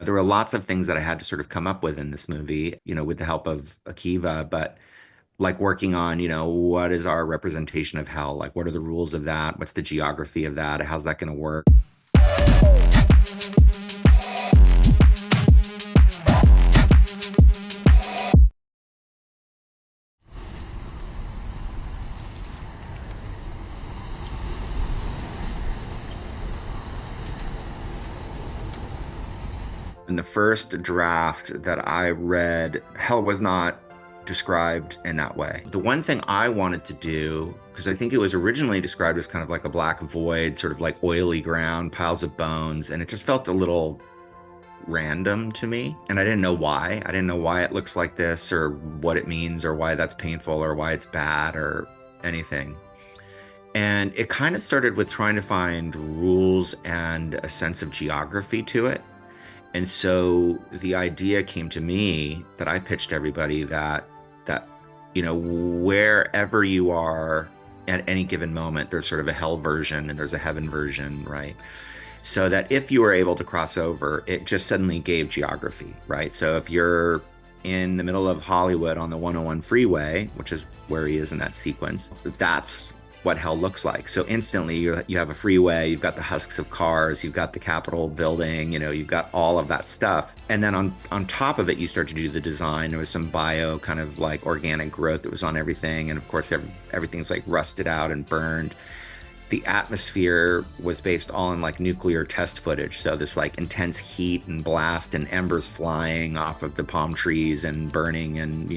There were lots of things that I had to sort of come up with in this movie, with the help of Akiva, but like working on, what is our representation of hell? Like, what are the rules of that? What's the geography of that? How's that going to work? In the first draft that I read, hell was not described in that way. The one thing I wanted to do, because I think it was originally described as kind of like a black void, sort of like oily ground, piles of bones, and it just felt a little random to me. And I didn't know why. I didn't know why it looks like this or what it means or why that's painful or why it's bad or anything. And it kind of started with trying to find rules and a sense of geography to it. And so the idea came to me that I pitched everybody that wherever you are at any given moment, there's sort of a hell version and there's a heaven version, right? So that if you were able to cross over, it just suddenly gave geography, right? So if you're in the middle of Hollywood on the 101 freeway, which is where he is in that sequence, that's what hell looks like. So instantly you have a freeway, you've got the husks of cars, you've got the Capitol building, you've got all of that stuff. And then on top of it, you start to do the design. There was some bio kind of like organic growth that was on everything. And of course, everything's like rusted out and burned. The atmosphere was based all on like nuclear test footage. So this like intense heat and blast and embers flying off of the palm trees and burning and,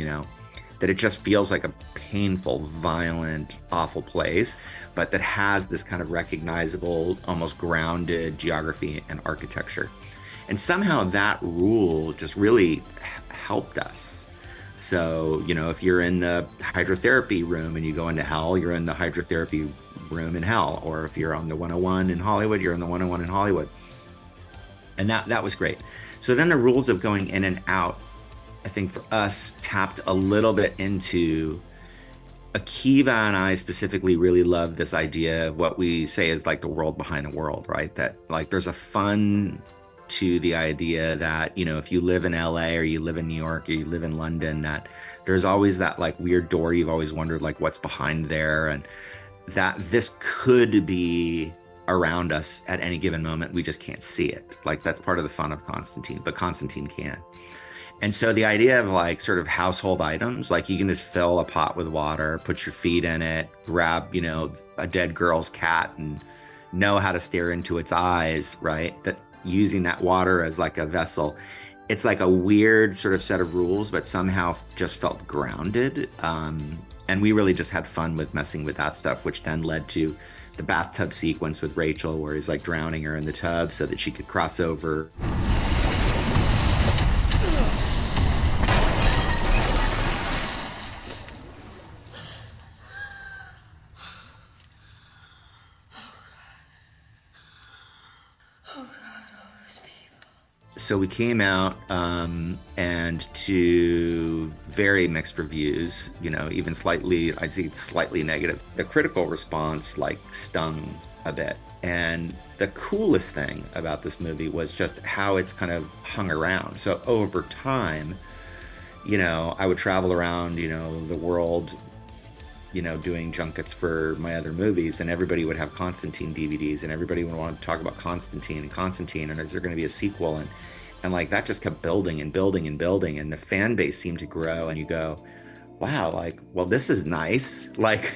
that it just feels like a painful, violent, awful place, but that has this kind of recognizable, almost grounded geography and architecture. And somehow that rule just really helped us. So, if you're in the hydrotherapy room and you go into hell, you're in the hydrotherapy room in hell. Or if you're on the 101 in Hollywood, you're in the 101 in Hollywood. And that was great. So then the rules of going in and out, I think for us, tapped a little bit into Akiva, and I specifically really love this idea of what we say is like the world behind the world, right? That like there's a fun to the idea that, if you live in LA or you live in New York or you live in London, that there's always that like weird door you've always wondered like what's behind there, and that this could be around us at any given moment. We just can't see it. Like that's part of the fun of Constantine, but Constantine can. And so the idea of like sort of household items, like you can just fill a pot with water, put your feet in it, grab, a dead girl's cat and know how to stare into its eyes, right? That using that water as like a vessel. It's like a weird sort of set of rules, but somehow just felt grounded. And we really just had fun with messing with that stuff, which then led to the bathtub sequence with Rachel, where he's like drowning her in the tub so that she could cross over. So we came out and to very mixed reviews, even slightly, I'd say slightly negative. The critical response like stung a bit. And the coolest thing about this movie was just how it's kind of hung around. So over time, I would travel around, the world, doing junkets for my other movies, and everybody would have Constantine DVDs, and everybody would want to talk about Constantine, and is there going to be a sequel? And like that just kept building and building and building, and the fan base seemed to grow. And you go, wow, like, well, this is nice. Like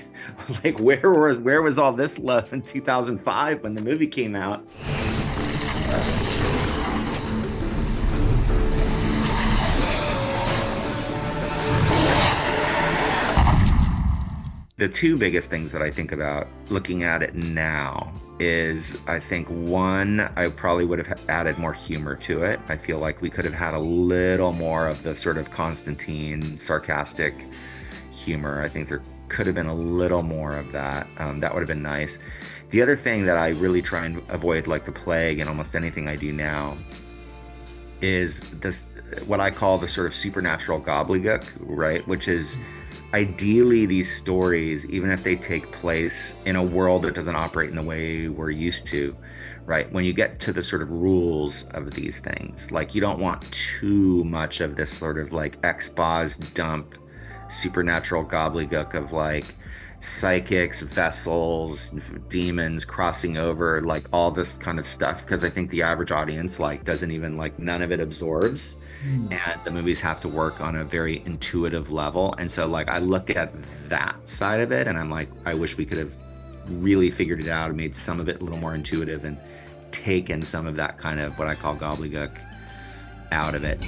where was all this love in 2005 when the movie came out? The two biggest things that I think about looking at it now is, I think, one, I probably would have added more humor to it. I feel like we could have had a little more of the sort of Constantine sarcastic humor. I think there could have been a little more of that. That would have been nice. The other thing that I really try and avoid, like the plague in almost anything I do now, is this, what I call the sort of supernatural gobbledygook, right? Which is ideally these stories, even if they take place in a world that doesn't operate in the way we're used to, right? When you get to the sort of rules of these things, like you don't want too much of this sort of like expos dump supernatural gobbledygook of like psychics, vessels, demons crossing over, like all this kind of stuff, because I think the average audience like doesn't even like, none of it absorbs, Hmm. and the movies have to work on a very intuitive level. And so like I look at that side of it and I'm like, I wish we could have really figured it out and made some of it a little more intuitive and taken some of that kind of what I call gobbledygook out of it.